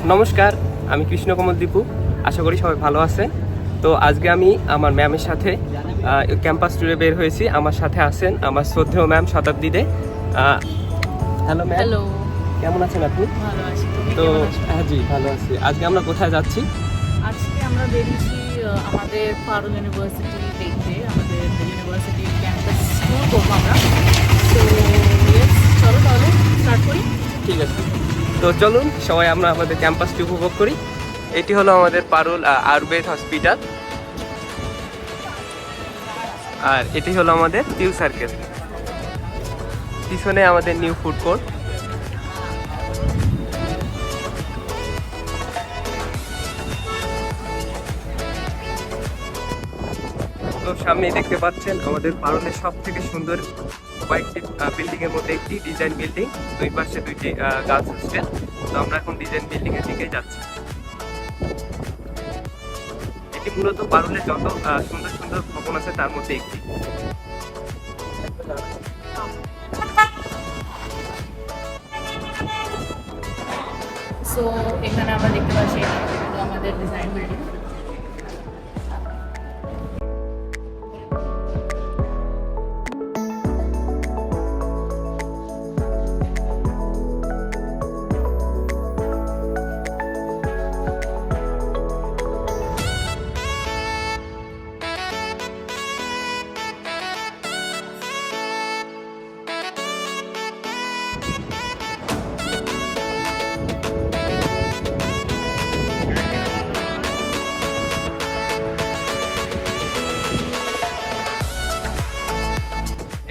নমস্কার, আমি কৃষ্ণকমল দীপু। আশা করি সবাই ভালো আছেন। তো আজকে আমি আমার ম্যামের সাথে ক্যাম্পাস ট্যুরে বের হয়েছি। আমার সাথে আছেন আমার শ্রদ্ধেয় ম্যাম শতাব্দী দে। Hello ma'am. হ্যালো, কেমন আছেন আপনি? ভালো আছি। তুমি তো কেমন আছো? হ্যাঁ জি, ভালো আছি। আজকে আমরা কোথায় যাচ্ছি? আজকে আমরা বেরিয়েছি আমাদের পারুল ইউনিভার্সিটি দেখতে। আমাদের ইউনিভার্সিটি ক্যাম্পাস ট্যুর করবো আমরা। তো চলো তাহলে স্টার্ট করি। ঠিক আছে, তো চলুন সবাই আমরা আমাদের ক্যাম্পাসটি উপভোগ করি। এটি হলো আমাদের পারুল আয়ুর্বেদ হসপিটাল, আর এটি হলো আমাদের টিউ সার্কেল। পিছনে আমাদের নিউ ফুড কোর্ট। তো সামনেই দেখতে পাচ্ছেন আমাদের পারুলের সব থেকে সুন্দর কয়েকটি বিল্ডিং এর মধ্যে একটি ডিজাইন বিল্ডিং, দুই পাশে দুইটি গার্লস হোস্টেল। তো আমরা এখন ডিজাইন বিল্ডিং এর দিকে যাচ্ছি। এটি মূলত পারুলের যত সুন্দর সুন্দর ভবন আছে তার মধ্যে একটি। সো এখানে আমরা দেখতে পাচ্ছি এটা হলো আমাদের ডিজাইন বিল্ডিং।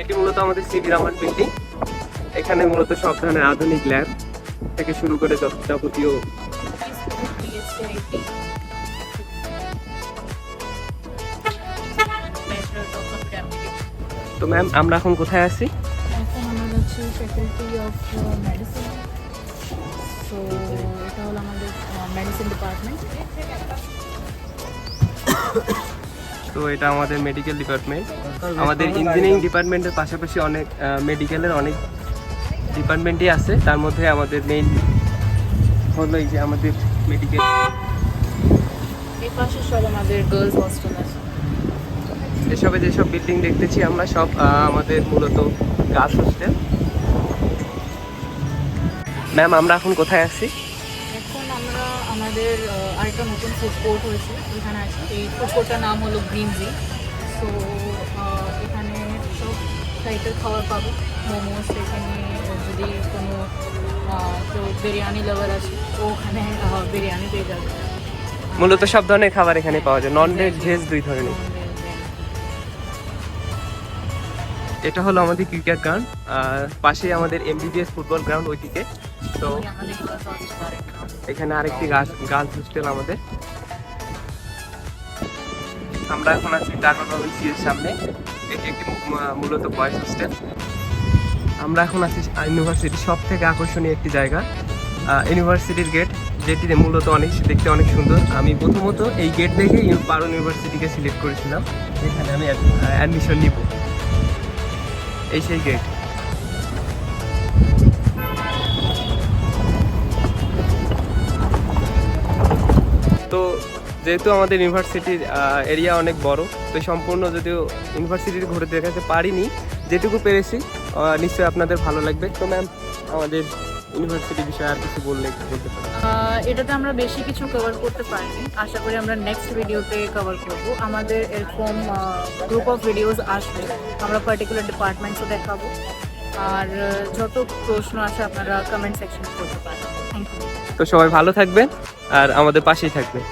এটি মূলত আমাদের সিবি রহমান বিল্ডিং। এখানে মূলত সব ধরনের আধুনিক ল্যাব থেকে শুরু করে যাবতীয় তো ম্যাম আমরা এখন কোথায় আছি? এখন আমরা যাচ্ছি ফ্যাকাল্টি অফ মেডিসিন। সো এটা হলো আমাদের মেডিসিন ডিপার্টমেন্ট। তো এটা আমাদের মেডিকেল ডিপার্টমেন্ট। আমাদের ইঞ্জিনিয়ারিং ডিপার্টমেন্টের পাশাপাশি অনেক মেডিকেলের অনেক ডিপার্টমেন্টই আছে। তার মধ্যে আমাদের মেইন হলো এই যে আমাদের মেডিকেল। এই পাশে সব আমাদের গার্লস হস্টেল আছে। এসবে যেসব বিল্ডিং দেখতেছি আমরা সব আমাদের মূলত গার্লস হোস্টেল। ম্যাম আমরা এখন কোথায় আছি? এখন আমরা আমাদের আরেকটা নতুন ফুড কোর্ট হয়েছে, এখানে আছি। এই ফুড কোর্টটার নাম হলো গ্রিন জি। সো এখানে সব টাইপের খাবার পাবো। মোমোস, এখানে যদি কোনো কেউ বিরিয়ানি লাভার আছে তো ওখানে বিরিয়ানি পেয়ে যাবে। মূলত সব ধরনের খাবার এখানে পাওয়া যায়, নন ভেজ ভেজ দুই ধরনের। এটা হলো আমাদের ক্রিকেট গ্রাউন্ড, পাশেই আমাদের এমবিবিএস ফুটবল গ্রাউন্ড ওইদিকে। তো এখানে আরেকটি গার্লস হোস্টেল আমাদের। আমরা এখন আছি ড্রাগন বাবল সিএর সামনে। এটি একটি মূলত বয়েজ হোস্টেল। আমরা এখন আছি ইউনিভার্সিটির সব থেকে আকর্ষণীয় একটি জায়গা, ইউনিভার্সিটির গেট, যেটি মূলত দেখতে অনেক সুন্দর। আমি প্রথমত এই গেট দেখে পারুল ইউনিভার্সিটিকে সিলেক্ট করেছিলাম, এখানে আমি অ্যাডমিশন নিব। এই সেই গেট। তো যেহেতু আমাদের ইউনিভার্সিটির এরিয়া অনেক বড়, তো সম্পূর্ণ যদিও ইউনিভার্সিটির ঘুরে দেখাতে পারিনি, যেটুকু পেরেছি নিশ্চয়ই আপনাদের ভালো লাগবে। তো ম্যাম আমাদের ইউনিভার্সিটি বিষয়ে আর কিছু বলতে পারেন? এটাতে আমরা বেশি কিছু কভার করতে পারিনি, আশা করি আমরা নেক্সট ভিডিওতে কভার করব। আমাদের এরকম গ্রুপ অফ ভিডিওস আসবে, আমরা পার্টিকুলার ডিপার্টমেন্টসও দেখাবো। আর যত প্রশ্ন আসে আপনারা কমেন্ট সেকশনে করতে পারেন। Thank you. তো সবাই ভালো থাকবেন আর আমাদের পাশেই থাকবেন।